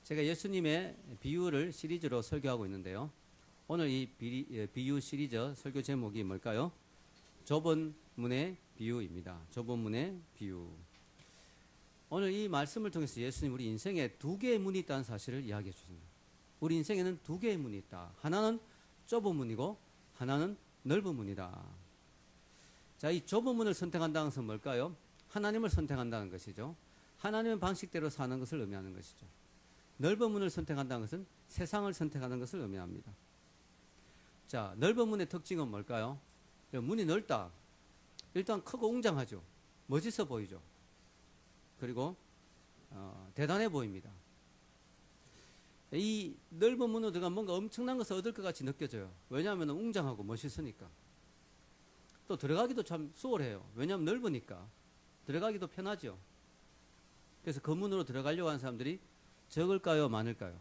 제가 예수님의 비유를 시리즈로 설교하고 있는데요. 오늘 이 비유 시리즈 설교 제목이 뭘까요? 좁은 문의 비유입니다. 좁은 문의 비유. 오늘 이 말씀을 통해서 예수님 우리 인생에 두 개의 문이 있다는 사실을 이야기해 주십니다. 우리 인생에는 두 개의 문이 있다. 하나는 좁은 문이고 하나는 넓은 문이다. 자, 이 좁은 문을 선택한다는 것은 뭘까요? 하나님을 선택한다는 것이죠. 하나님의 방식대로 사는 것을 의미하는 것이죠. 넓은 문을 선택한다는 것은 세상을 선택하는 것을 의미합니다. 자, 넓은 문의 특징은 뭘까요? 문이 넓다. 일단 크고 웅장하죠. 멋있어 보이죠. 그리고 대단해 보입니다. 이 넓은 문으로 들어가면 뭔가 엄청난 것을 얻을 것 같이 느껴져요. 왜냐하면 웅장하고 멋있으니까. 또 들어가기도 참 수월해요. 왜냐하면 넓으니까. 들어가기도 편하죠. 그래서 그 문으로 들어가려고 하는 사람들이 적을까요? 많을까요?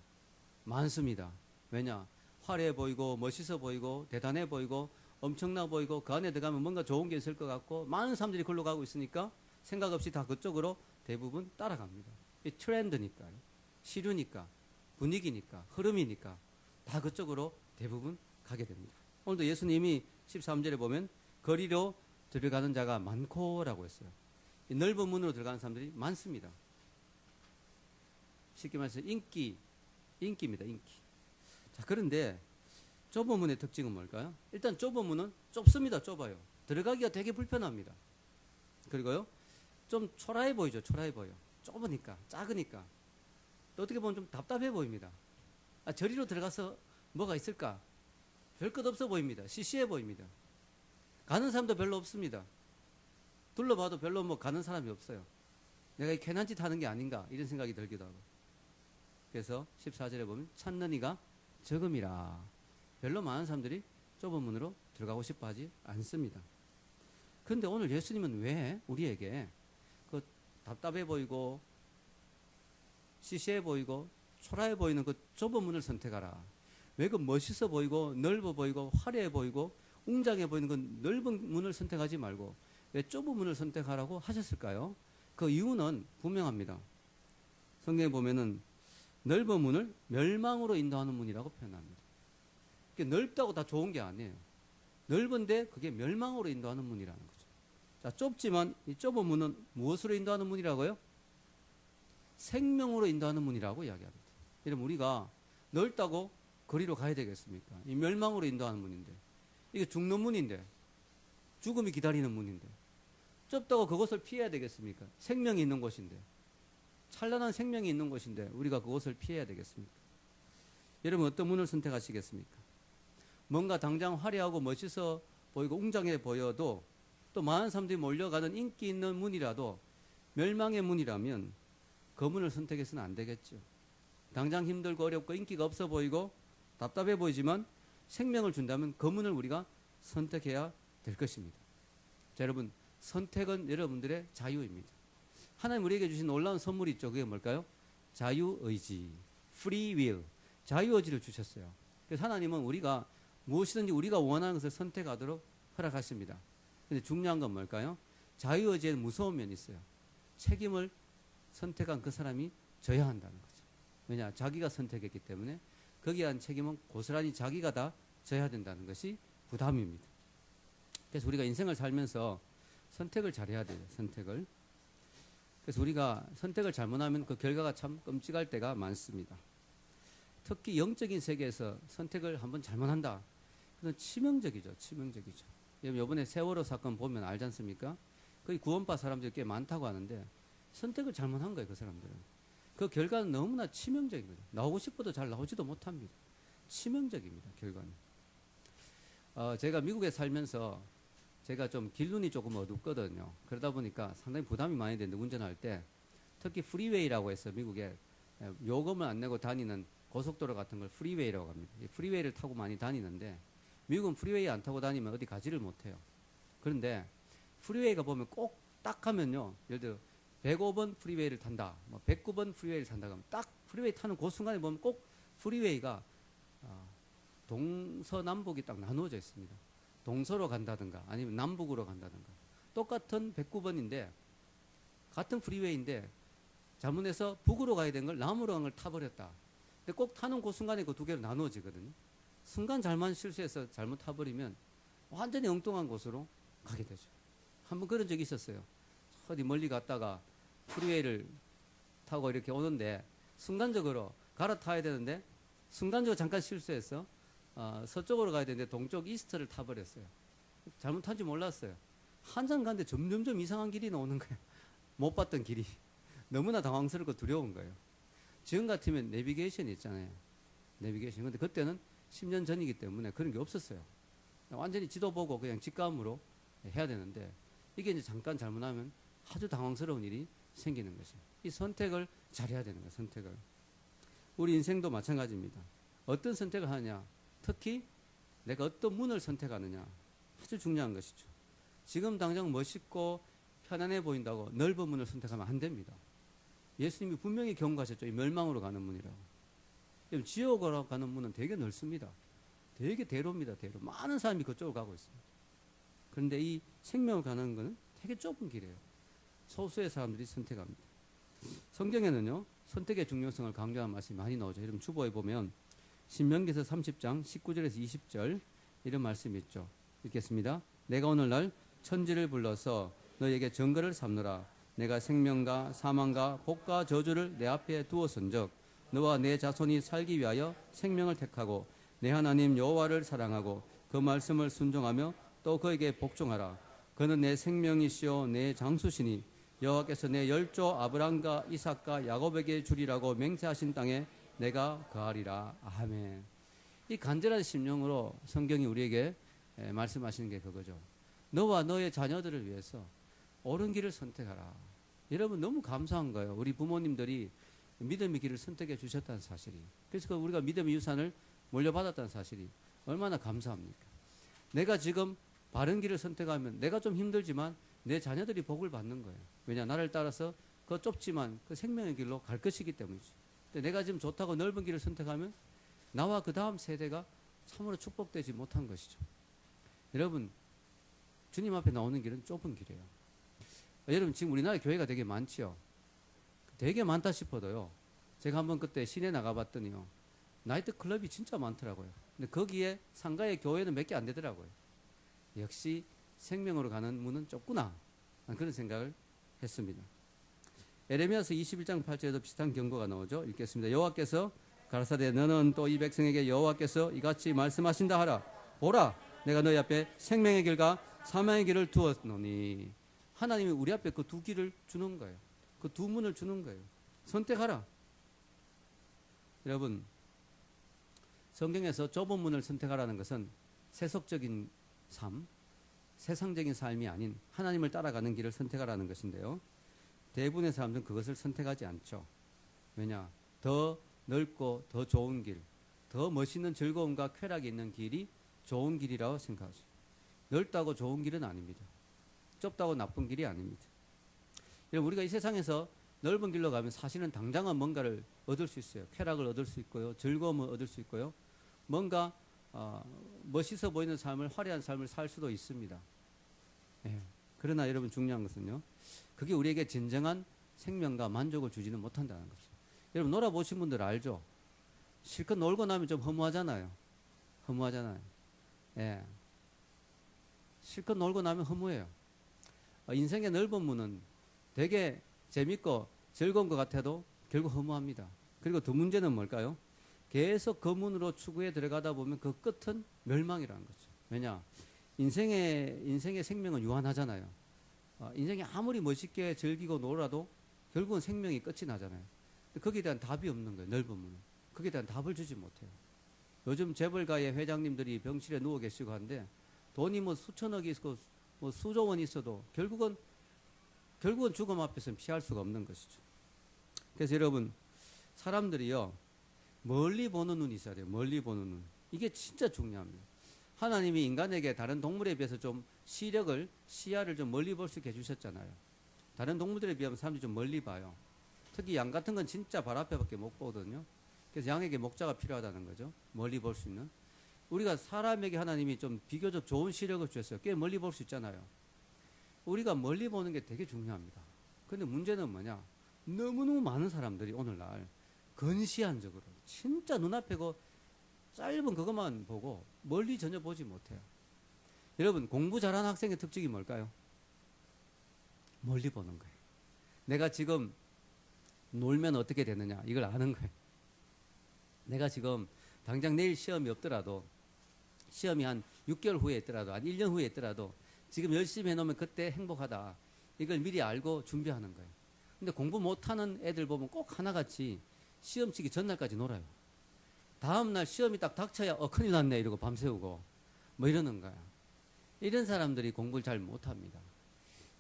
많습니다. 왜냐? 화려해 보이고 멋있어 보이고 대단해 보이고 엄청나 보이고 그 안에 들어가면 뭔가 좋은 게 있을 것 같고 많은 사람들이 글로 가고 있으니까 생각 없이 다 그쪽으로 대부분 따라갑니다. 이 트렌드니까요. 시류니까 분위기니까 흐름이니까 다 그쪽으로 대부분 가게 됩니다. 오늘도 예수님이 13절에 보면 거리로 들어가는 자가 많고라고 했어요. 이 넓은 문으로 들어가는 사람들이 많습니다. 쉽게 말해서 인기입니다. 인기. 자, 그런데 좁은 문의 특징은 뭘까요? 일단 좁은 문은 좁습니다. 좁아요. 들어가기가 되게 불편합니다. 그리고요, 좀 초라해 보이죠. 초라해 보여. 좁으니까, 작으니까. 또 어떻게 보면 좀 답답해 보입니다. 아, 저리로 들어가서 뭐가 있을까? 별 것 없어 보입니다. 시시해 보입니다. 가는 사람도 별로 없습니다. 둘러봐도 별로 뭐 가는 사람이 없어요. 내가 이 괜한 짓 하는 게 아닌가 이런 생각이 들기도 하고. 그래서 14절에 보면 찾는 이가 적음이라. 별로 많은 사람들이 좁은 문으로 들어가고 싶어 하지 않습니다. 그런데 오늘 예수님은 왜 우리에게 그 답답해 보이고 시시해 보이고 초라해 보이는 그 좁은 문을 선택하라. 왜 그 멋있어 보이고 넓어 보이고 화려해 보이고 웅장해 보이는 그 넓은 문을 선택하지 말고 왜 좁은 문을 선택하라고 하셨을까요? 그 이유는 분명합니다. 성경에 보면은 넓은 문을 멸망으로 인도하는 문이라고 표현합니다. 넓다고 다 좋은 게 아니에요. 넓은데 그게 멸망으로 인도하는 문이라는 거죠. 자, 좁지만 이 좁은 문은 무엇으로 인도하는 문이라고요? 생명으로 인도하는 문이라고 이야기합니다. 여러분, 우리가 넓다고 거리로 가야 되겠습니까? 이 멸망으로 인도하는 문인데, 이게 죽는 문인데, 죽음이 기다리는 문인데, 좁다고 그것을 피해야 되겠습니까? 생명이 있는 곳인데, 찬란한 생명이 있는 곳인데 우리가 그것을 피해야 되겠습니까? 여러분, 어떤 문을 선택하시겠습니까? 뭔가 당장 화려하고 멋있어 보이고 웅장해 보여도 또 많은 사람들이 몰려가는 인기 있는 문이라도 멸망의 문이라면 그 문을 선택해서는 안 되겠죠. 당장 힘들고 어렵고 인기가 없어 보이고 답답해 보이지만 생명을 준다면 그 문을 우리가 선택해야 될 것입니다. 자, 여러분, 선택은 여러분들의 자유입니다. 하나님 우리에게 주신 놀라운 선물이 있죠. 그게 뭘까요? 자유의지, free will, 자유의지를 주셨어요. 그래서 하나님은 우리가 무엇이든지 우리가 원하는 것을 선택하도록 허락하십니다. 그런데 중요한 건 뭘까요? 자유의지에는 무서운 면이 있어요. 책임을 선택한 그 사람이 져야 한다는 거죠. 왜냐? 자기가 선택했기 때문에 거기에 대한 책임은 고스란히 자기가 다 져야 된다는 것이 부담입니다. 그래서 우리가 인생을 살면서 선택을 잘해야 돼요. 선택을. 그래서 우리가 선택을 잘못하면 그 결과가 참 끔찍할 때가 많습니다. 특히 영적인 세계에서 선택을 한번 잘못한다. 그건 치명적이죠. 치명적이죠. 이번에 세월호 사건 보면 알지 않습니까? 거기 구원받은 사람들이 꽤 많다고 하는데 선택을 잘못한 거예요. 그 사람들은. 그 결과는 너무나 치명적인 거죠. 나오고 싶어도 잘 나오지도 못합니다. 치명적입니다. 결과는. 제가 미국에 살면서 제가 좀 길눈이 조금 어둡거든요. 그러다 보니까 상당히 부담이 많이 되는데 운전할 때 특히 프리웨이라고 해서 미국에 요금을 안 내고 다니는 고속도로 같은 걸 프리웨이라고 합니다. 이 프리웨이를 타고 많이 다니는데 미국은 프리웨이 안 타고 다니면 어디 가지를 못해요. 그런데 프리웨이가 보면 꼭 딱 하면요. 예를 들어 105번 프리웨이를 탄다. 109번 프리웨이를 탄다. 그러면 딱 프리웨이 타는 그 순간에 보면 꼭 프리웨이가 동서남북이 딱 나누어져 있습니다. 동서로 간다든가 아니면 남북으로 간다든가 똑같은 109번인데 같은 프리웨이인데 잘못해서 북으로 가야 되는 걸 남으로 간 걸 타버렸다. 근데 꼭 타는 그 순간에 그 두 개로 나누어지거든요. 순간 잘만 실수해서 잘못 타버리면 완전히 엉뚱한 곳으로 가게 되죠. 한번 그런 적이 있었어요. 어디 멀리 갔다가 프리웨이를 타고 이렇게 오는데 순간적으로 갈아타야 되는데 순간적으로 잠깐 실수해서 서쪽으로 가야 되는데 동쪽 이스트를 타버렸어요. 잘못한지 몰랐어요. 한참 가는데 점점점 이상한 길이 나오는 거예요. 못 봤던 길이. 너무나 당황스럽고 두려운 거예요. 지금 같으면 내비게이션이 있잖아요. 내비게이션. 근데 그때는 10년 전이기 때문에 그런 게 없었어요. 완전히 지도 보고 그냥 직감으로 해야 되는데 이게 이제 잠깐 잘못하면 아주 당황스러운 일이 생기는 것이에요. 이 선택을 잘해야 되는 거예요. 선택을. 우리 인생도 마찬가지입니다. 어떤 선택을 하느냐, 특히 내가 어떤 문을 선택하느냐 아주 중요한 것이죠. 지금 당장 멋있고 편안해 보인다고 넓은 문을 선택하면 안 됩니다. 예수님이 분명히 경고하셨죠. 이 멸망으로 가는 문이라고. 지옥으로 가는 문은 되게 넓습니다. 되게 대로입니다. 대로. 많은 사람이 그쪽으로 가고 있습니다. 그런데 이 생명을 가는 것은 되게 좁은 길이에요. 소수의 사람들이 선택합니다. 성경에는요, 선택의 중요성을 강조하는 말씀이 많이 나오죠. 여러분 주보에 보면 신명기서 30장 19절에서 20절 이런 말씀이 있죠. 읽겠습니다. 내가 오늘날 천지를 불러서 너에게 증거를 삼노라. 내가 생명과 사망과 복과 저주를 내 앞에 두었은즉 너와 내 자손이 살기 위하여 생명을 택하고 내 하나님 여호와를 사랑하고 그 말씀을 순종하며 또 그에게 복종하라. 그는 내 생명이시요 내 장수시니 여호와께서 내 열조 아브람과 이삭과 야곱에게 주리라고 맹세하신 땅에 내가 거하리라. 아멘. 이 간절한 심령으로 성경이 우리에게 말씀하시는 게 그거죠. 너와 너의 자녀들을 위해서 옳은 길을 선택하라. 여러분 너무 감사한 거예요. 우리 부모님들이 믿음의 길을 선택해 주셨다는 사실이. 그래서 우리가 믿음의 유산을 물려받았다는 사실이 얼마나 감사합니까? 내가 지금 바른 길을 선택하면 내가 좀 힘들지만 내 자녀들이 복을 받는 거예요. 왜냐? 나를 따라서 그 좁지만 그 생명의 길로 갈 것이기 때문이죠. 근데 내가 지금 좋다고 넓은 길을 선택하면 나와 그 다음 세대가 참으로 축복되지 못한 것이죠. 여러분 주님 앞에 나오는 길은 좁은 길이에요. 여러분 지금 우리나라에 교회가 되게 많지요. 되게 많다 싶어도요. 제가 한번 그때 시내 나가봤더니요. 나이트 클럽이 진짜 많더라고요. 근데 거기에 상가에 교회는 몇 개 안 되더라고요. 역시 생명으로 가는 문은 좁구나. 그런 생각을 했습니다. 에레미야서 21장 8절에도 비슷한 경고가 나오죠. 읽겠습니다. 여호와께서 가라사대 너는 또 이 백성에게 여호와께서 이같이 말씀하신다 하라. 보라 내가 너희 앞에 생명의 길과 사망의 길을 두었노니. 하나님이 우리 앞에 그 두 길을 주는 거예요. 그 두 문을 주는 거예요. 선택하라. 여러분 성경에서 좁은 문을 선택하라는 것은 세속적인 삶, 세상적인 삶이 아닌 하나님을 따라가는 길을 선택하라는 것인데요. 대부분의 사람들은 그것을 선택하지 않죠. 왜냐? 더 넓고 더 좋은 길, 더 멋있는 즐거움과 쾌락이 있는 길이 좋은 길이라고 생각하죠. 넓다고 좋은 길은 아닙니다. 좁다고 나쁜 길이 아닙니다. 우리가 이 세상에서 넓은 길로 가면 사실은 당장은 뭔가를 얻을 수 있어요. 쾌락을 얻을 수 있고요. 즐거움을 얻을 수 있고요. 뭔가 멋있어 보이는 삶을, 화려한 삶을 살 수도 있습니다. 예. 그러나 여러분 중요한 것은요. 그게 우리에게 진정한 생명과 만족을 주지는 못한다는 거죠. 여러분 놀아보신 분들 알죠? 실컷 놀고 나면 좀 허무하잖아요. 허무하잖아요. 예. 실컷 놀고 나면 허무해요. 인생의 넓은 문은 되게 재밌고 즐거운 것 같아도 결국 허무합니다. 그리고 두 문제는 뭘까요? 계속 그 문으로 추구해 들어가다 보면 그 끝은 멸망이라는 거죠. 왜냐? 인생의 생명은 유한하잖아요. 인생이 아무리 멋있게 즐기고 놀아도 결국은 생명이 끝이 나잖아요. 근데 거기에 대한 답이 없는 거예요. 넓은 문은. 거기에 대한 답을 주지 못해요. 요즘 재벌가의 회장님들이 병실에 누워 계시고 한데 돈이 뭐 수천억이 있고 뭐 수조 원이 있어도 결국은 죽음 앞에서는 피할 수가 없는 것이죠. 그래서 여러분 사람들이요 멀리 보는 눈이 있어야 돼요. 멀리 보는 눈. 이게 진짜 중요합니다. 하나님이 인간에게 다른 동물에 비해서 좀 시야를 좀 멀리 볼 수 있게 해주셨잖아요. 다른 동물들에 비하면 사람들이 좀 멀리 봐요. 특히 양 같은 건 진짜 발 앞에밖에 못 보거든요. 그래서 양에게 목자가 필요하다는 거죠. 멀리 볼 수 있는. 우리가 사람에게 하나님이 좀 비교적 좋은 시력을 주셨어요. 꽤 멀리 볼 수 있잖아요. 우리가 멀리 보는 게 되게 중요합니다. 그런데 문제는 뭐냐? 너무너무 많은 사람들이 오늘날 건시안적으로 진짜 눈앞에 그 짧은 그것만 보고 멀리 전혀 보지 못해요. 여러분, 공부 잘하는 학생의 특징이 뭘까요? 멀리 보는 거예요. 내가 지금 놀면 어떻게 되느냐 이걸 아는 거예요. 내가 지금 당장 내일 시험이 없더라도, 시험이 한 6개월 후에 있더라도, 한 1년 후에 있더라도 지금 열심히 해놓으면 그때 행복하다, 이걸 미리 알고 준비하는 거예요. 근데 공부 못하는 애들 보면 꼭 하나같이 시험 치기 전날까지 놀아요. 다음날 시험이 딱 닥쳐야 큰일 났네 이러고 밤새우고 뭐 이러는 거야. 이런 사람들이 공부를 잘 못합니다.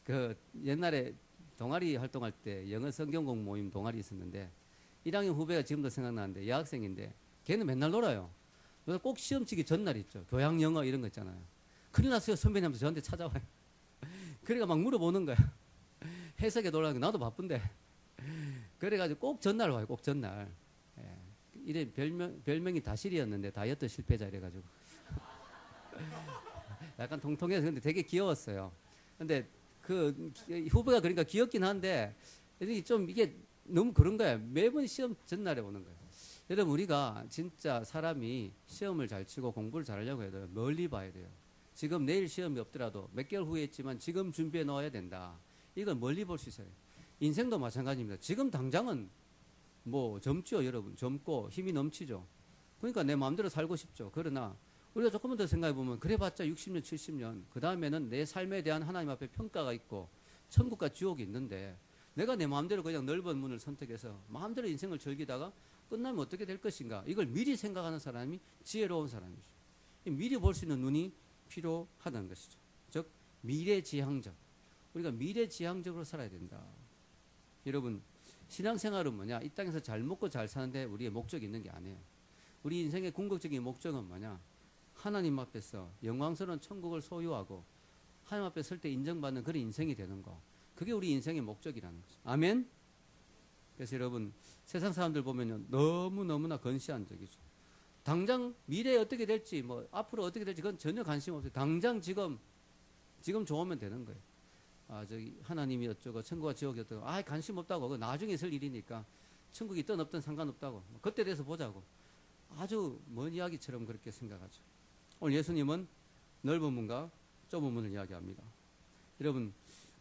그 옛날에 동아리 활동할 때 영어 성경 공부 모임 동아리 있었는데 1학년 후배가 지금도 생각나는데 여학생인데 걔는 맨날 놀아요. 그래서 꼭 시험 치기 전날 있죠. 교양 영어 이런 거 있잖아요. 큰일 났어요 선배님한테 저한테 찾아와요. 그러니까 막 물어보는 거야. 해석에 놀라는 게 나도 바쁜데. 그래가지고 꼭 전날 와요. 꼭 전날. 예. 이래 별명이 다실이었는데 다이어트 실패자 이래가지고. 약간 통통해서 근데 되게 귀여웠어요. 근데 그 후배가 그러니까 귀엽긴 한데 좀 이게 너무 그런 거야. 매번 시험 전날에 오는 거예요. 여러분, 우리가 진짜 사람이 시험을 잘 치고 공부를 잘하려고 해도 멀리 봐야 돼요. 지금 내일 시험이 없더라도 몇 개월 후에 있지만 지금 준비해 놓아야 된다. 이건 멀리 볼 수 있어요. 인생도 마찬가지입니다. 지금 당장은 뭐 젊죠, 여러분. 젊고 힘이 넘치죠. 그러니까 내 마음대로 살고 싶죠. 그러나 우리가 조금만 더 생각해 보면 그래봤자 60년, 70년. 그 다음에는 내 삶에 대한 하나님 앞에 평가가 있고 천국과 지옥이 있는데 내가 내 마음대로 그냥 넓은 문을 선택해서 마음대로 인생을 즐기다가 끝나면 어떻게 될 것인가. 이걸 미리 생각하는 사람이 지혜로운 사람이죠. 미리 볼 수 있는 눈이 필요하다는 것이죠. 즉 미래지향적. 우리가 미래지향적으로 살아야 된다. 여러분, 신앙생활은 뭐냐? 이 땅에서 잘 먹고 잘 사는데 우리의 목적이 있는 게 아니에요. 우리 인생의 궁극적인 목적은 뭐냐? 하나님 앞에서 영광스러운 천국을 소유하고 하나님 앞에 설 때 인정받는 그런 인생이 되는 거. 그게 우리 인생의 목적이라는 거죠. 아멘? 그래서 여러분, 세상 사람들 보면 너무너무나 건시안적이죠. 당장 미래에 어떻게 될지, 뭐 앞으로 어떻게 될지 그건 전혀 관심 없어요. 당장 지금 좋으면 되는 거예요. 저기 하나님이 어쩌고 천국과 지옥이 어쩌고 관심 없다고. 그거 나중에 있을 일이니까 천국이 있든 없든 상관없다고. 그때 돼서 보자고. 아주 먼 이야기처럼 그렇게 생각하죠. 오늘 예수님은 넓은 문과 좁은 문을 이야기합니다. 여러분,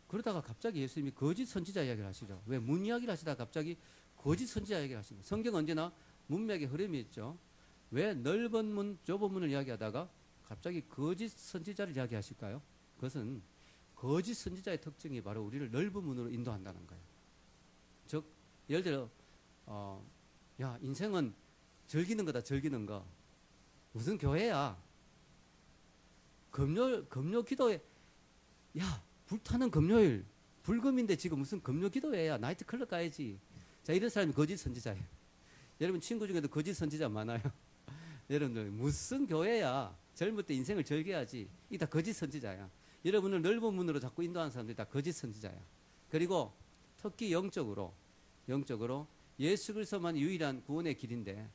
그러다가 갑자기 예수님이 거짓 선지자 이야기를 하시죠. 왜 문 이야기를 하시다가 갑자기 거짓 선지자 이야기를 하십니까? 성경은 언제나 문맥의 흐름이 있죠. 왜 넓은 문, 좁은 문을 이야기하다가 갑자기 거짓 선지자를 이야기하실까요? 그것은 거짓 선지자의 특징이 바로 우리를 넓은 문으로 인도한다는 거예요. 즉, 예를 들어, 야, 인생은 즐기는 거다, 즐기는 거. 무슨 교회야? 금요 기도회. 야, 불타는 금요일. 불금인데 지금 무슨 금요 기도회야? 나이트 클럽 가야지. 자, 이런 사람이 거짓 선지자예요. 여러분, 친구 중에도 거짓 선지자 많아요. 여러분들, 무슨 교회야? 젊을 때 인생을 즐겨야지. 이게 다 거짓 선지자야. 여러분을 넓은 문으로 자꾸 인도하는 사람들이 다 거짓 선지자야. 그리고 특히 영적으로 예수 그리스도만 유일한 구원의 길인데,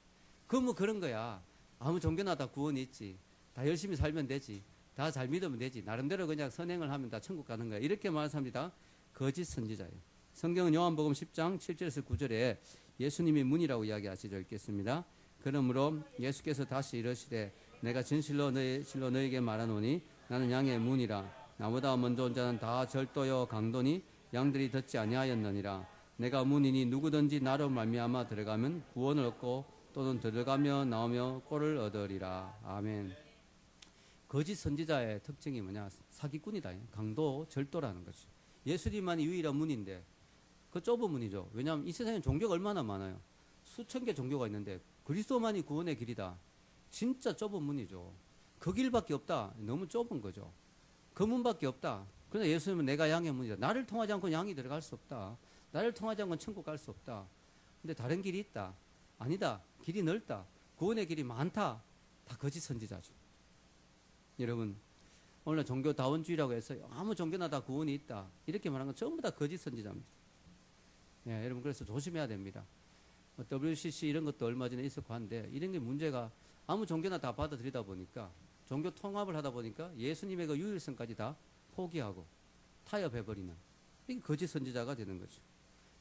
뭐 그런 거야. 아무 종교나 다 구원이 있지. 다 열심히 살면 되지. 다 잘 믿으면 되지. 나름대로 그냥 선행을 하면 다 천국 가는 거야. 이렇게 말하는 사람들이 다 거짓 선지자예요. 성경은 요한복음 10장 7절에서 9절에 예수님이 문이라고 이야기하시죠. 읽겠습니다. 그러므로 예수께서 다시 이르시되 내가 진실로 너희에게 말하노니 나는 양의 문이라. 나보다 먼저 온 자는 다 절도요 강도니 양들이 듣지 아니하였느니라. 내가 문이니 누구든지 나로 말미암아 들어가면 구원을 얻고 또는 들어가며 나오며 꼴을 얻으리라. 아멘. 거짓 선지자의 특징이 뭐냐? 사기꾼이다. 강도, 절도라는 거죠. 예수님만이 유일한 문인데 그 좁은 문이죠. 왜냐하면 이 세상에 종교가 얼마나 많아요. 수천 개 종교가 있는데 그리스도만이 구원의 길이다. 진짜 좁은 문이죠. 그 길밖에 없다. 너무 좁은 거죠. 그 문밖에 없다. 그러나 예수님은 내가 양의 문이다. 나를 통하지 않고 양이 들어갈 수 없다. 나를 통하지 않고 천국 갈 수 없다. 근데 다른 길이 있다. 아니다. 길이 넓다. 구원의 길이 많다. 다 거짓 선지자죠. 여러분, 오늘 종교다원주의라고 해서 아무 종교나 다 구원이 있다. 이렇게 말하는 건 전부 다 거짓 선지자입니다. 예, 여러분, 그래서 조심해야 됩니다. WCC 이런 것도 얼마 전에 있었고 한데 이런 게 문제가 아무 종교나 다 받아들이다 보니까 종교 통합을 하다 보니까 예수님의 그 유일성까지 다 포기하고 타협해버리는 이게 거짓 선지자가 되는 거죠.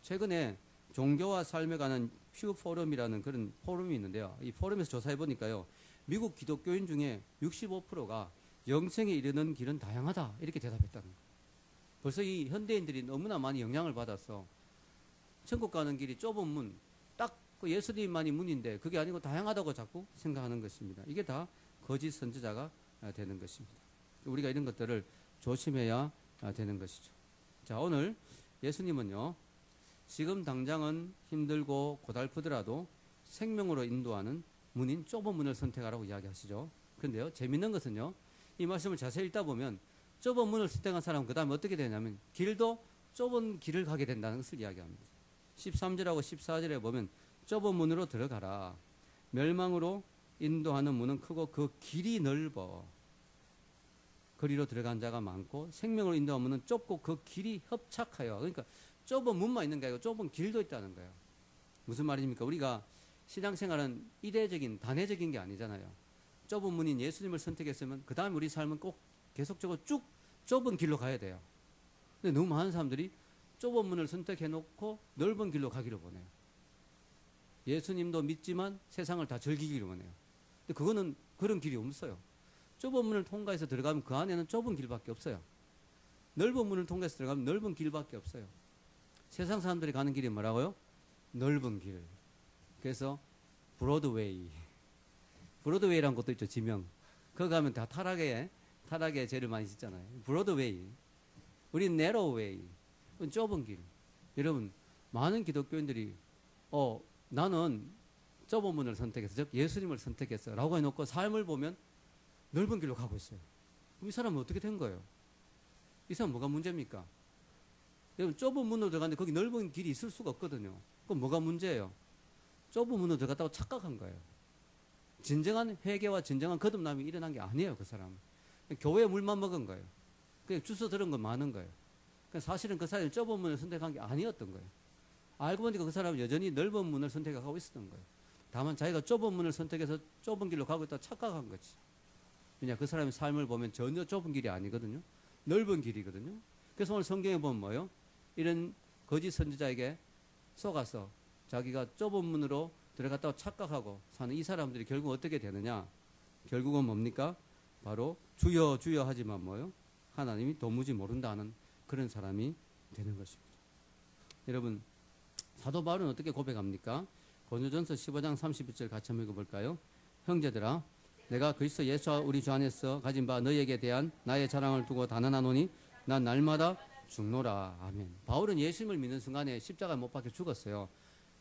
최근에 종교와 삶에 관한 퓨 포럼이라는 그런 포럼이 있는데요. 이 포럼에서 조사해 보니까요. 미국 기독교인 중에 65%가 영생에 이르는 길은 다양하다. 이렇게 대답했다는 거예요. 벌써 이 현대인들이 너무나 많이 영향을 받아서 천국 가는 길이 좁은 문, 딱 그 예수님만이 문인데 그게 아니고 다양하다고 자꾸 생각하는 것입니다. 이게 다 거짓 선지자가 되는 것입니다. 우리가 이런 것들을 조심해야 되는 것이죠. 자, 오늘 예수님은요, 지금 당장은 힘들고 고달프더라도 생명으로 인도하는 문인 좁은 문을 선택하라고 이야기하시죠. 그런데요, 재밌는 것은요, 이 말씀을 자세히 읽다 보면 좁은 문을 선택한 사람은 그 다음에 어떻게 되냐면 길도 좁은 길을 가게 된다는 것을 이야기합니다. 13절하고 14절에 보면 좁은 문으로 들어가라. 멸망으로 인도하는 문은 크고 그 길이 넓어. 거리로 들어간 자가 많고 생명으로 인도하는 문은 좁고 그 길이 협착하여. 그러니까 좁은 문만 있는 게 아니고 좁은 길도 있다는 거예요. 무슨 말입니까? 우리가 신앙생활은 이례적인 단회적인 게 아니잖아요. 좁은 문인 예수님을 선택했으면 그 다음에 우리 삶은 꼭 계속적으로 쭉 좁은 길로 가야 돼요. 근데 너무 많은 사람들이 좁은 문을 선택해놓고 넓은 길로 가기를 원해요. 예수님도 믿지만 세상을 다 즐기기를 원해요. 근데 그거는 그런 길이 없어요. 좁은 문을 통과해서 들어가면 그 안에는 좁은 길밖에 없어요. 넓은 문을 통과해서 들어가면 넓은 길밖에 없어요. 세상 사람들이 가는 길이 뭐라고요? 넓은 길. 그래서 브로드웨이라는 것도 있죠. 지명. 거기 가면 다 타락에 죄를 많이 짓잖아요. 브로드웨이. 우린 내로웨이. 좁은 길. 여러분, 많은 기독교인들이 나는 좁은 문을 선택했어. 즉 예수님을 선택했어. 라고 해놓고 삶을 보면 넓은 길로 가고 있어요. 그럼 이 사람은 어떻게 된 거예요? 이 사람은 뭐가 문제입니까? 여러분, 좁은 문으로 들어갔는데 거기 넓은 길이 있을 수가 없거든요. 그럼 뭐가 문제예요? 좁은 문으로 들어갔다고 착각한 거예요. 진정한 회개와 진정한 거듭남이 일어난 게 아니에요. 그 사람은. 교회에 물만 먹은 거예요. 그냥 주워 들은 건 많은 거예요. 사실은 그 사람이 좁은 문을 선택한 게 아니었던 거예요. 알고 보니까 그 사람은 여전히 넓은 문을 선택하고 있었던 거예요. 다만 자기가 좁은 문을 선택해서 좁은 길로 가고 있다고 착각한 거지. 왜냐, 그 사람의 삶을 보면 전혀 좁은 길이 아니거든요. 넓은 길이거든요. 그래서 오늘 성경에 보면 뭐예요? 이런 거짓 선지자에게 속아서 자기가 좁은 문으로 들어갔다고 착각하고 사는 이 사람들이 결국 어떻게 되느냐? 결국은 뭡니까? 바로 주여 주여 하지만 뭐예요? 하나님이 도무지 모른다는 그런 사람이 되는 것입니다. 여러분, 사도 바울은 어떻게 고백합니까? 고린도전서 15장 32절 같이 한번 읽어볼까요? 형제들아, 내가 그리스도 예수와 우리 주 안에서 가진 바 너희에게 대한 나의 자랑을 두고 단언하노니 난 날마다 죽노라. 아멘. 바울은 예수님을 믿는 순간에 십자가에 못 박혀 죽었어요.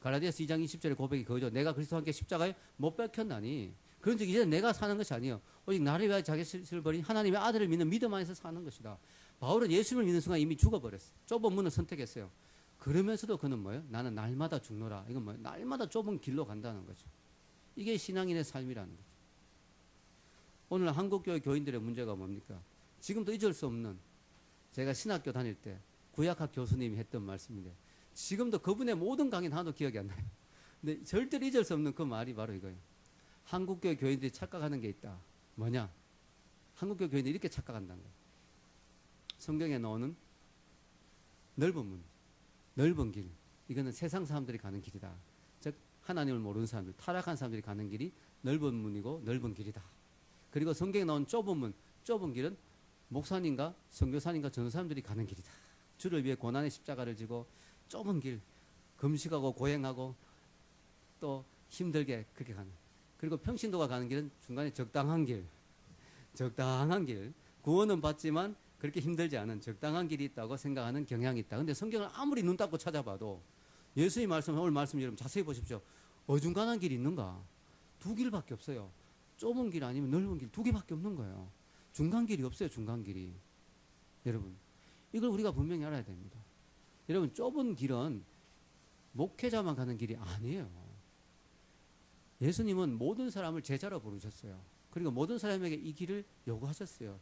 갈라디아서 2장 20절의 고백이 그거죠. 내가 그리스도와 함께 십자가에 못 박혔나니 그런 즉 이제 내가 사는 것이 아니에요. 오직 나를 위하여 자기 스스로를 버린 하나님의 아들을 믿는 믿음 안에서 사는 것이다. 바울은 예수님을 믿는 순간 이미 죽어버렸어요. 좁은 문을 선택했어요. 그러면서도 그는 뭐예요? 나는 날마다 죽노라. 이건 뭐예요? 날마다 좁은 길로 간다는 거죠. 이게 신앙인의 삶이라는 거죠. 오늘 한국교회 교인들의 문제가 뭡니까? 지금도 잊을 수 없는, 제가 신학교 다닐 때 구약학 교수님이 했던 말씀인데 지금도 그분의 모든 강의는 하나도 기억이 안 나요. 근데 절대로 잊을 수 없는 그 말이 바로 이거예요. 한국교회 교인들이 착각하는 게 있다. 뭐냐? 한국교회 교인들이 이렇게 착각한다는 거예요. 성경에 나오는 넓은 문, 넓은 길, 이거는 세상 사람들이 가는 길이다. 즉 하나님을 모르는 사람들, 타락한 사람들이 가는 길이 넓은 문이고 넓은 길이다. 그리고 성경에 나온 좁은 문, 좁은 길은 목사님과 선교사님과 전도사님들이 가는 길이다. 주를 위해 고난의 십자가를 지고 좁은 길, 금식하고 고행하고 또 힘들게 그렇게 가는. 그리고 평신도가 가는 길은 중간에 적당한 길, 구원은 받지만 그렇게 힘들지 않은 적당한 길이 있다고 생각하는 경향이 있다. 근데 성경을 아무리 눈 닫고 찾아봐도 예수의 말씀, 오늘 말씀 여러분 자세히 보십시오. 어중간한 길이 있는가? 두 길밖에 없어요. 좁은 길 아니면 넓은 길 두 개밖에 없는 거예요. 중간 길이 없어요. 중간 길이. 여러분, 이걸 우리가 분명히 알아야 됩니다. 여러분, 좁은 길은 목회자만 가는 길이 아니에요. 예수님은 모든 사람을 제자로 부르셨어요. 그리고 모든 사람에게 이 길을 요구하셨어요.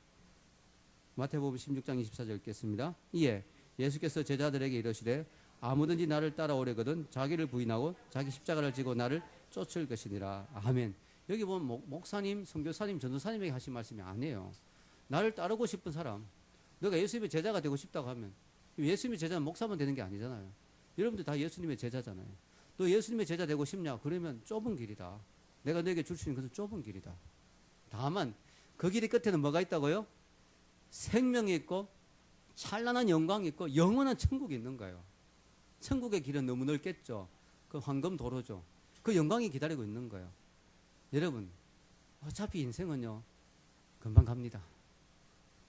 마태복음 16장 24절 읽겠습니다. 이에 예수께서 제자들에게 이르시되 아무든지 나를 따라오려거든 자기를 부인하고 자기 십자가를 지고 나를 쫓을 것이니라. 아멘. 여기 보면 목사님, 선교사님, 전도사님에게 하신 말씀이 아니에요. 나를 따르고 싶은 사람, 너가 예수님의 제자가 되고 싶다고 하면 예수님의 제자는 목사만 되는 게 아니잖아요. 여러분들 다 예수님의 제자잖아요. 너 예수님의 제자 되고 싶냐? 그러면 좁은 길이다. 내가 너에게 줄 수 있는 것은 좁은 길이다. 다만 그 길의 끝에는 뭐가 있다고요? 생명이 있고 찬란한 영광이 있고 영원한 천국이 있는 거예요. 천국의 길은 너무 넓겠죠. 그 황금 도로죠. 그 영광이 기다리고 있는 거예요. 여러분, 어차피 인생은요, 금방 갑니다.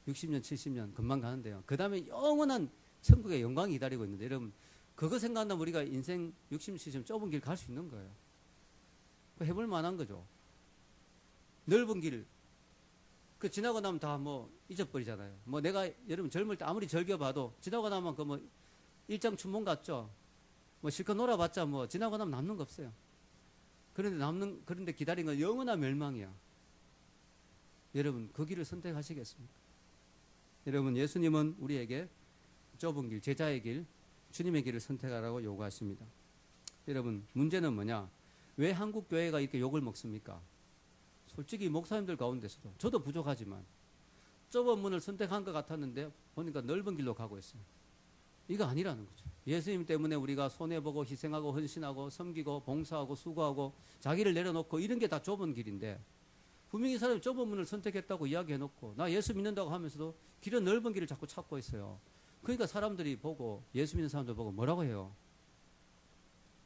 60년, 70년 금방 가는데요. 그 다음에 영원한 천국의 영광이 기다리고 있는데, 여러분, 그거 생각한다면 우리가 인생 60년, 70년 좁은 길 갈 수 있는 거예요. 해볼 만한 거죠. 넓은 길, 그 지나고 나면 다 뭐 잊어버리잖아요. 뭐 내가 여러분 젊을 때 아무리 즐겨봐도 지나고 나면 그 뭐 일장춘몽 같죠. 뭐 실컷 놀아봤자 뭐 지나고 나면 남는 거 없어요. 그런데 기다린 건 영원한 멸망이야. 여러분 그 길을 선택하시겠습니까? 여러분 예수님은 우리에게 좁은 길, 제자의 길, 주님의 길을 선택하라고 요구하십니다. 여러분 문제는 뭐냐? 왜 한국 교회가 이렇게 욕을 먹습니까? 솔직히 목사님들 가운데서도 저도 부족하지만 좁은 문을 선택한 것 같았는데 보니까 넓은 길로 가고 있어요. 이거 아니라는 거죠. 예수님 때문에 우리가 손해보고 희생하고 헌신하고 섬기고 봉사하고 수고하고 자기를 내려놓고 이런 게 다 좁은 길인데 분명히 사람이 좁은 문을 선택했다고 이야기해놓고 나 예수 믿는다고 하면서도 길은 넓은 길을 자꾸 찾고 있어요. 그러니까 사람들이 보고 예수 믿는 사람들 보고 뭐라고 해요?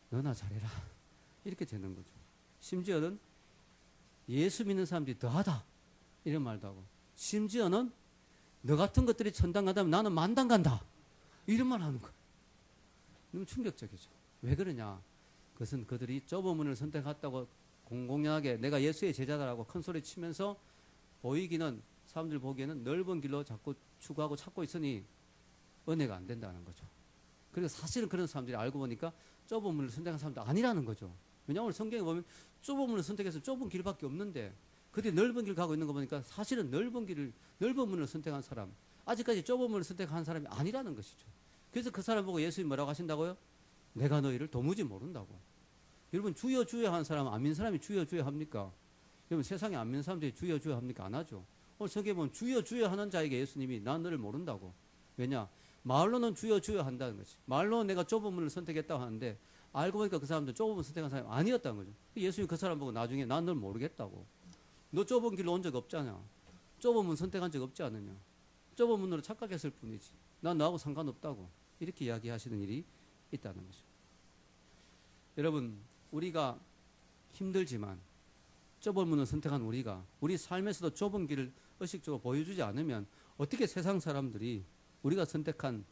너나 잘해라. 이렇게 되는 거죠. 심지어는 예수 믿는 사람들이 더하다 이런 말도 하고 심지어는 너 같은 것들이 천당 간다면 나는 만당 간다 이런 말 하는 거예요. 너무 충격적이죠. 왜 그러냐? 그것은 그들이 좁은 문을 선택했다고 공공연하게 내가 예수의 제자다라고 큰 소리 치면서 보이기는 사람들 보기에는 넓은 길로 자꾸 추구하고 찾고 있으니 은혜가 안 된다는 거죠. 그리고 사실은 그런 사람들이 알고 보니까 좁은 문을 선택한 사람도 아니라는 거죠. 왜냐하면 오늘 성경에 보면 좁은 문을 선택해서 좁은 길밖에 없는데 그들이 넓은 길 가고 있는 거 보니까 사실은 넓은 문을 선택한 사람, 아직까지 좁은 문을 선택한 사람이 아니라는 것이죠. 그래서 그 사람 보고 예수님이 뭐라고 하신다고요? 내가 너희를 도무지 모른다고. 여러분 주여 주여 하는 사람은 안 믿는 사람이 주여 주여 합니까? 여러분 세상에 안 믿는 사람들이 주여 주여 합니까? 안 하죠. 오늘 성경에 보면 주여 주여 하는 자에게 예수님이 난 너를 모른다고. 왜냐? 말로는 주여 주여 한다는 거지. 말로는 내가 좁은 문을 선택했다고 하는데 알고 보니까 그 사람도 좁은 문 선택한 사람이 아니었다는 거죠. 예수님이 그 사람 보고 나중에 난 널 모르겠다고. 너 좁은 길로 온 적 없잖아. 좁은 문 선택한 적 없지 않느냐. 좁은 문으로 착각했을 뿐이지. 난 너하고 상관없다고. 이렇게 이야기하시는 일이 있다는 거죠. 여러분 우리가 힘들지만 좁은 문을 선택한 우리가 우리 삶에서도 좁은 길을 의식적으로 보여주지 않으면 어떻게 세상 사람들이 우리가 선택한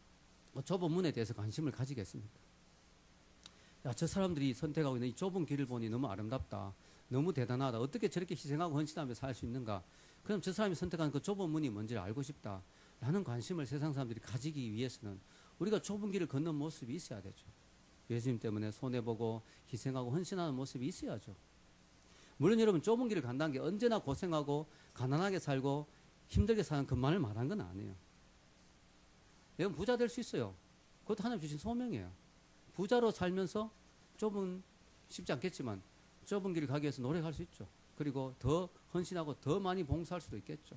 좁은 문에 대해서 관심을 가지겠습니까? 야, 저 사람들이 선택하고 있는 이 좁은 길을 보니 너무 아름답다. 너무 대단하다. 어떻게 저렇게 희생하고 헌신하며 살 수 있는가? 그럼 저 사람이 선택한 그 좁은 문이 뭔지를 알고 싶다. 라는 관심을 세상 사람들이 가지기 위해서는 우리가 좁은 길을 걷는 모습이 있어야 되죠. 예수님 때문에 손해보고 희생하고 헌신하는 모습이 있어야죠. 물론 여러분 좁은 길을 간다는 게 언제나 고생하고 가난하게 살고 힘들게 사는 것만을 말한 건 아니에요. 여러분 부자 될 수 있어요. 그것도 하나님 주신 소명이에요. 부자로 살면서 쉽지 않겠지만 좁은 길을 가기 위해서 노력할 수 있죠. 그리고 더 헌신하고 더 많이 봉사할 수도 있겠죠.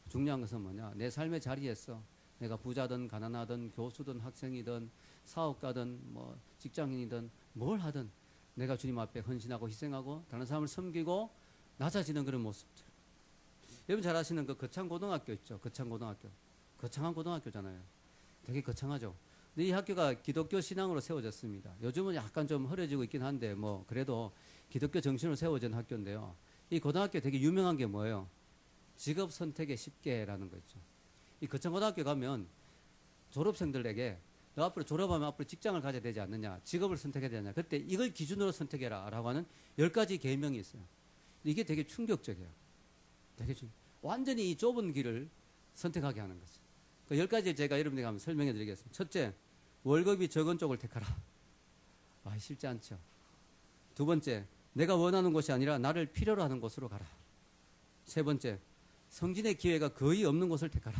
중요한 것은 뭐냐? 내 삶의 자리에서 내가 부자든 가난하든 교수든 학생이든 사업가든 뭐 직장인이든 뭘 하든 내가 주님 앞에 헌신하고 희생하고 다른 사람을 섬기고 낮아지는 그런 모습들. 여러분 잘 아시는 그 거창고등학교 있죠. 거창고등학교. 거창한 고등학교잖아요. 되게 거창하죠. 근데 이 학교가 기독교 신앙으로 세워졌습니다. 요즘은 약간 좀 흐려지고 있긴 한데 뭐 그래도 기독교 정신으로 세워진 학교인데요. 이 고등학교 되게 유명한 게 뭐예요? 직업 선택의 10개라는 거 있죠. 이 거창고등학교 가면 졸업생들에게 너 앞으로 졸업하면 앞으로 직장을 가져야 되지 않느냐, 직업을 선택해야 되느냐, 그때 이걸 기준으로 선택해라 라고 하는 10가지 계명이 있어요. 이게 되게 충격적이에요. 완전히 이 좁은 길을 선택하게 하는 거죠. 그 10가지를 제가 여러분에게 한번 설명해 드리겠습니다. 첫째, 월급이 적은 쪽을 택하라. 쉽지 않죠. 두 번째, 내가 원하는 곳이 아니라 나를 필요로 하는 곳으로 가라. 세 번째, 성진의 기회가 거의 없는 곳을 택하라.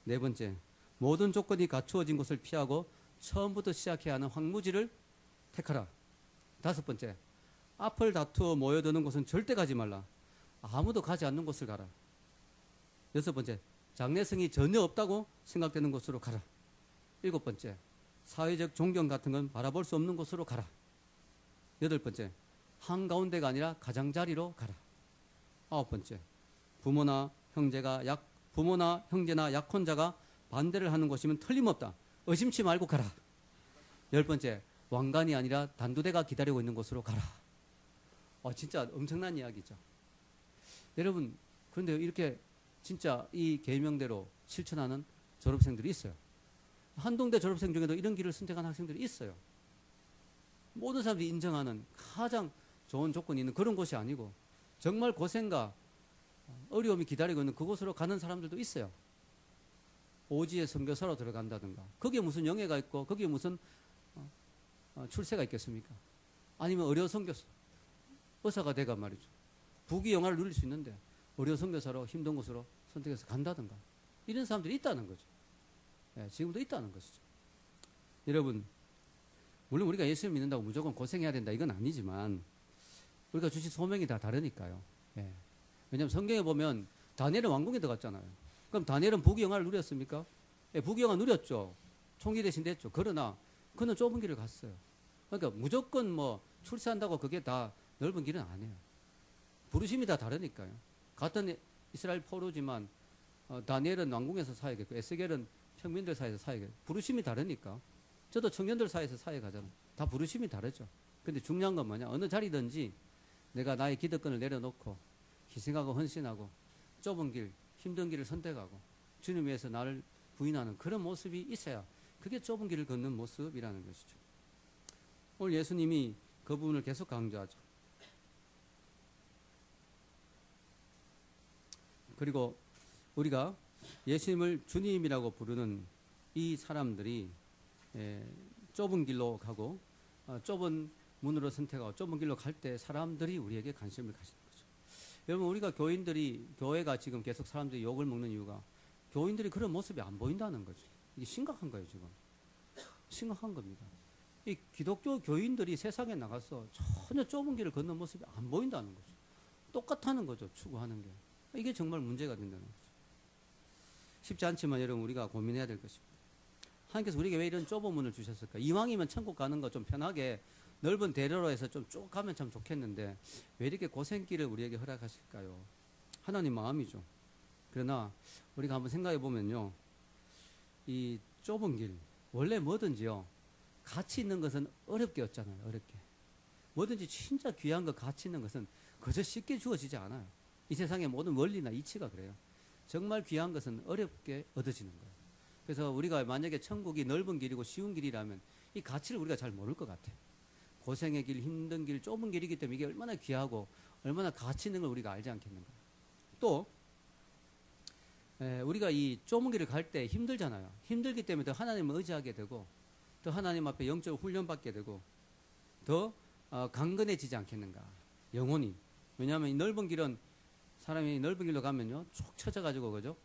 네 번째, 모든 조건이 갖추어진 곳을 피하고 처음부터 시작해야 하는 황무지를 택하라. 다섯 번째, 앞을 다투어 모여드는 곳은 절대 가지 말라. 아무도 가지 않는 곳을 가라. 여섯 번째, 장래성이 전혀 없다고 생각되는 곳으로 가라. 일곱 번째, 사회적 존경 같은 건 바라볼 수 없는 곳으로 가라. 8번째, 한가운데가 아니라 가장자리로 가라. 9번째, 부모나 형제나 약혼자가 반대를 하는 곳이면 틀림없다. 의심치 말고 가라. 10번째, 왕관이 아니라 단두대가 기다리고 있는 곳으로 가라. 진짜 엄청난 이야기죠. 여러분, 그런데 이렇게 진짜 이 계명대로 실천하는 졸업생들이 있어요. 한동대 졸업생 중에도 이런 길을 선택한 학생들이 있어요. 모든 사람들이 인정하는 가장 좋은 조건이 있는 그런 곳이 아니고 정말 고생과 어려움이 기다리고 있는 그곳으로 가는 사람들도 있어요. 오지의 선교사로 들어간다든가 거기에 무슨 영예가 있고 거기에 무슨 출세가 있겠습니까? 아니면 의료 선교사 의사가 돼가 말이죠. 부귀 영화를 누릴 수 있는데 의료 선교사로 힘든 곳으로 선택해서 간다든가 이런 사람들이 있다는 거죠. 지금도 있다는 것이죠. 여러분, 물론 우리가 예수를 믿는다고 무조건 고생해야 된다 이건 아니지만 우리가 주신 소명이 다 다르니까요. 왜냐하면 성경에 보면 다니엘은 왕궁에 들어갔잖아요. 그럼 다니엘은 부귀 영화를 누렸습니까? 부귀 영화 누렸죠. 총리 대신 됐죠. 그러나 그는 좁은 길을 갔어요. 그러니까 무조건 뭐 출세한다고 그게 다 넓은 길은 아니에요. 부르심이 다 다르니까요. 같은 이스라엘 포로지만 다니엘은 왕궁에서 사역했고 에스겔은 평민들 사이에서 사역해요. 부르심이 다르니까. 저도 청년들 사이에서 사역하잖아요. 다 부르심이 다르죠. 근데 중요한 건 뭐냐? 어느 자리든지 내가 나의 기득권을 내려놓고 희생하고 헌신하고 좁은 길, 힘든 길을 선택하고 주님 위해서 나를 부인하는 그런 모습이 있어야 그게 좁은 길을 걷는 모습이라는 것이죠. 오늘 예수님이 그 부분을 계속 강조하죠. 그리고 우리가 예수님을 주님이라고 부르는 이 사람들이 좁은 길로 가고 좁은 문으로 선택하고 좁은 길로 갈 때 사람들이 우리에게 관심을 가지는 거죠. 여러분, 우리가 교회가 지금 계속 사람들이 욕을 먹는 이유가 교인들이 그런 모습이 안 보인다는 거죠. 이게 심각한 거예요, 지금. 심각한 겁니다. 이 기독교 교인들이 세상에 나가서 전혀 좁은 길을 걷는 모습이 안 보인다는 거죠. 똑같다는 거죠, 추구하는 게. 이게 정말 문제가 된다는 거죠. 쉽지 않지만 여러분 우리가 고민해야 될 것입니다. 하나님께서 우리에게 왜 이런 좁은 문을 주셨을까? 이왕이면 천국 가는 거 좀 편하게 넓은 대로로 해서 좀 쭉 가면 참 좋겠는데 왜 이렇게 고생길을 우리에게 허락하실까요? 하나님 마음이죠. 그러나 우리가 한번 생각해 보면요, 이 좁은 길 원래 뭐든지요 가치 있는 것은 어렵게 얻잖아요. 어렵게. 뭐든지 진짜 귀한 거 가치 있는 것은 그저 쉽게 주어지지 않아요. 이 세상의 모든 원리나 이치가 그래요. 정말 귀한 것은 어렵게 얻어지는 거예요. 그래서 우리가 만약에 천국이 넓은 길이고 쉬운 길이라면 이 가치를 우리가 잘 모를 것 같아요. 고생의 길, 힘든 길, 좁은 길이기 때문에 이게 얼마나 귀하고 얼마나 가치 있는 걸 우리가 알지 않겠는가. 또 우리가 이 좁은 길을 갈 때 힘들잖아요. 힘들기 때문에 더 하나님을 의지하게 되고 더 하나님 앞에 영적 훈련받게 되고 더 강건해지지 않겠는가. 영혼이. 왜냐하면 이 넓은 길은 사람이 넓은 길로 가면요 쭉 쳐져가지고 그죠?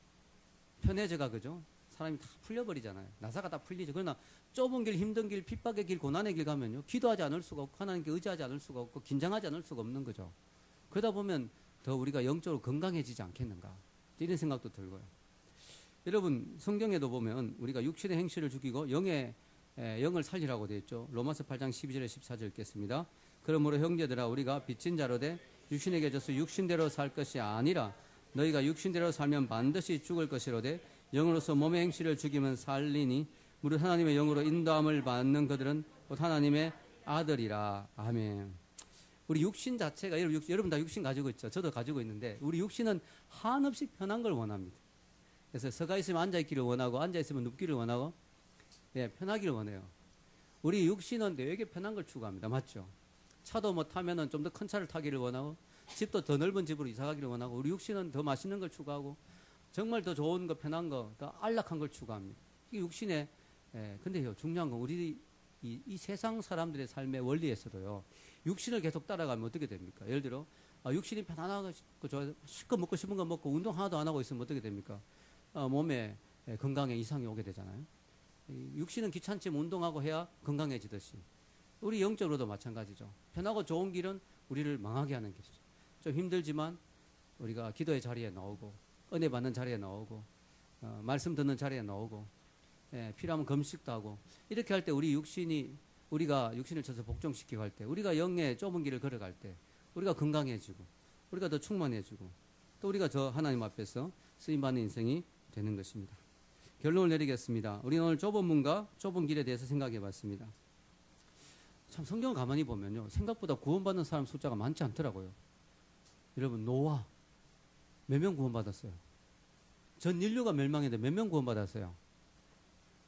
편해져가 그죠? 사람이 다 풀려버리잖아요. 나사가 다 풀리죠. 그러나 좁은 길, 힘든 길, 핍박의 길, 고난의 길 가면요 기도하지 않을 수가 없고 하나님께 의지하지 않을 수가 없고 긴장하지 않을 수가 없는 거죠. 그러다 보면 더 우리가 영적으로 건강해지지 않겠는가 이런 생각도 들고요. 여러분 성경에도 보면 우리가 육신의 행실을 죽이고 영을 살리라고 되어 있죠. 로마서 8장 12절에 14절 읽겠습니다. 그러므로 형제들아 우리가 빚진 자로 돼 육신에게 져서 육신대로 살 것이 아니라 너희가 육신대로 살면 반드시 죽을 것이로되 영으로서 몸의 행실을 죽이면 살리니 무릇 하나님의 영으로 인도함을 받는 그들은 곧 하나님의 아들이라. 아멘. 우리 육신 자체가 여러분 다 육신 가지고 있죠. 저도 가지고 있는데 우리 육신은 한없이 편한 걸 원합니다. 그래서 서가 있으면 앉아 있기를 원하고 앉아 있으면 눕기를 원하고 편하기를 원해요. 우리 육신은 되게 편한 걸 추구합니다. 맞죠? 차도 뭐 타면은 좀 더 큰 차를 타기를 원하고 집도 더 넓은 집으로 이사 가기를 원하고 우리 육신은 더 맛있는 걸 추구하고 정말 더 좋은 거 편한 거 더 안락한 걸 추구합니다. 이게 육신의 근데요 중요한 건 우리 이 세상 사람들의 삶의 원리에서도요 육신을 계속 따라가면 어떻게 됩니까? 예를 들어 육신이 편안하고 실컷 먹고 싶은 거 먹고 운동 하나도 안 하고 있으면 어떻게 됩니까? 몸에 건강에 이상이 오게 되잖아요. 육신은 귀찮지만 운동하고 해야 건강해지듯이 우리 영적으로도 마찬가지죠. 편하고 좋은 길은 우리를 망하게 하는 길이죠. 좀 힘들지만 우리가 기도의 자리에 나오고 은혜 받는 자리에 나오고 말씀 듣는 자리에 나오고 필요하면 금식도 하고 이렇게 할 때 우리가 육신을 쳐서 복종시키고 할 때 우리가 영의 좁은 길을 걸어갈 때 우리가 건강해지고 우리가 더 충만해지고 또 우리가 저 하나님 앞에서 쓰임받는 인생이 되는 것입니다. 결론을 내리겠습니다. 우리는 오늘 좁은 문과 좁은 길에 대해서 생각해 봤습니다. 참 성경을 가만히 보면요. 생각보다 구원받는 사람 숫자가 많지 않더라고요. 여러분 노아 몇 명 구원받았어요? 전 인류가 멸망했는데 몇 명 구원받았어요?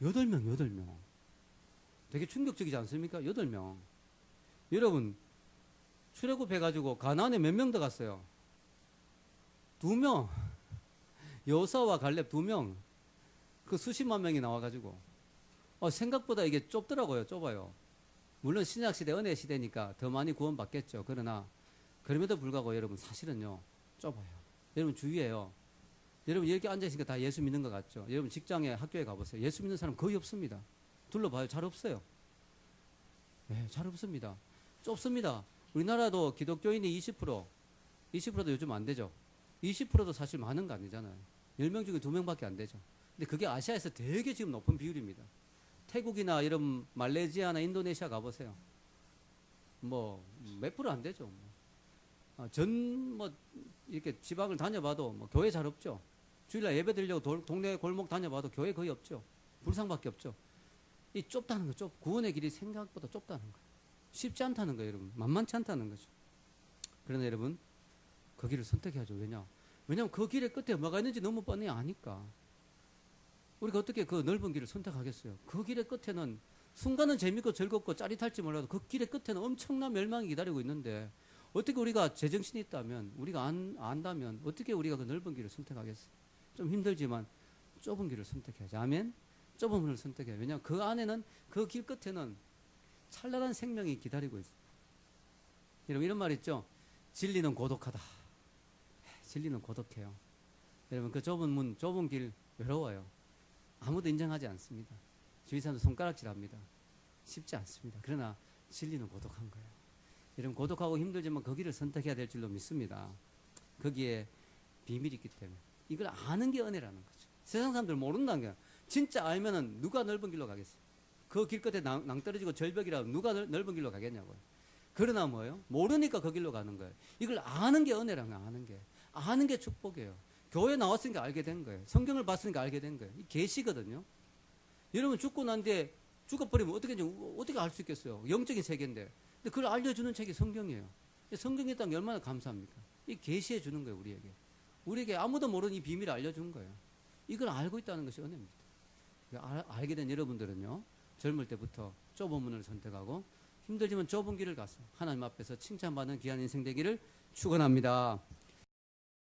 8명. 되게 충격적이지 않습니까? 8명. 여러분 출애굽해가지고 가나안에 몇 명 들어갔어요? 2명. 여호수아와 갈렙 2명. 그 수십만 명이 나와가지고 생각보다 이게 좁더라고요. 좁아요. 물론 신약시대 은혜 시대니까 더 많이 구원받겠죠. 그러나 그럼에도 불구하고 여러분 사실은요 좁아요. 여러분 주위에요. 여러분 이렇게 앉아있으니까 다 예수 믿는 것 같죠. 여러분 직장에 학교에 가보세요. 예수 믿는 사람 거의 없습니다. 둘러봐요. 잘 없어요. 네, 잘 없습니다. 좁습니다. 우리나라도 기독교인이 20%도 요즘 안 되죠. 20%도 사실 많은 거 아니잖아요. 10명 중에 2명밖에 안 되죠. 근데 그게 아시아에서 되게 지금 높은 비율입니다. 태국이나 이런 말레이시아나 인도네시아 가보세요. 뭐 몇 프로 안 되죠. 이렇게 지방을 다녀봐도 교회 잘 없죠. 주일날 예배 드리려고 동네 골목 다녀봐도 교회 거의 없죠. 불상밖에 없죠. 이 좁다는 거죠. 구원의 길이 생각보다 좁다는 거예요. 쉽지 않다는 거예요, 여러분. 만만치 않다는 거죠. 그러나 여러분, 그 길을 선택해야죠. 왜냐하면 그 길의 끝에 뭐가 있는지 너무 뻔히 아니까. 우리가 어떻게 그 넓은 길을 선택하겠어요? 그 길의 끝에는 순간은 재밌고 즐겁고 짜릿할지 몰라도 그 길의 끝에는 엄청난 멸망이 기다리고 있는데 어떻게 우리가 제정신이 있다면 우리가 안다면 어떻게 우리가 그 넓은 길을 선택하겠어요? 좀 힘들지만 좁은 길을 선택해야지. 아멘? 좁은 문을 선택해요. 왜냐하면 그 안에는 그 길 끝에는 찬란한 생명이 기다리고 있어요. 여러분 이런 말 있죠? 진리는 고독하다. 진리는 고독해요. 여러분 그 좁은 문, 좁은 길 외로워요. 아무도 인정하지 않습니다. 주위 사람도 손가락질합니다. 쉽지 않습니다. 그러나 진리는 고독한 거예요. 여러분 고독하고 힘들지만 그 길을 선택해야 될 줄로 믿습니다. 거기에 비밀이 있기 때문에 이걸 아는 게 은혜라는 거죠. 세상 사람들 모른다는 거야. 진짜 알면은 누가 넓은 길로 가겠어요? 그 길 끝에 낭떠러지고 절벽이라고 누가 넓은 길로 가겠냐고요. 그러나 뭐예요? 모르니까 그 길로 가는 거예요. 이걸 아는 게 은혜라는 거예요. 아는 게 축복이에요. 교회 나왔으니까 알게 된 거예요. 성경을 봤으니까 알게 된 거예요. 이 계시거든요. 여러분 죽고 난 뒤에 죽어버리면 어떻게 알 수 있겠어요? 영적인 세계인데. 근데 그걸 알려주는 책이 성경이에요. 성경에 있다는 게 얼마나 감사합니까? 이 계시해 주는 거예요, 우리에게 아무도 모르는 이 비밀을 알려준 거예요. 이걸 알고 있다는 것이 은혜입니다. 알게 된 여러분들은요, 젊을 때부터 좁은 문을 선택하고 힘들지만 좁은 길을 가서 하나님 앞에서 칭찬받는 귀한 인생 되기를 축원합니다.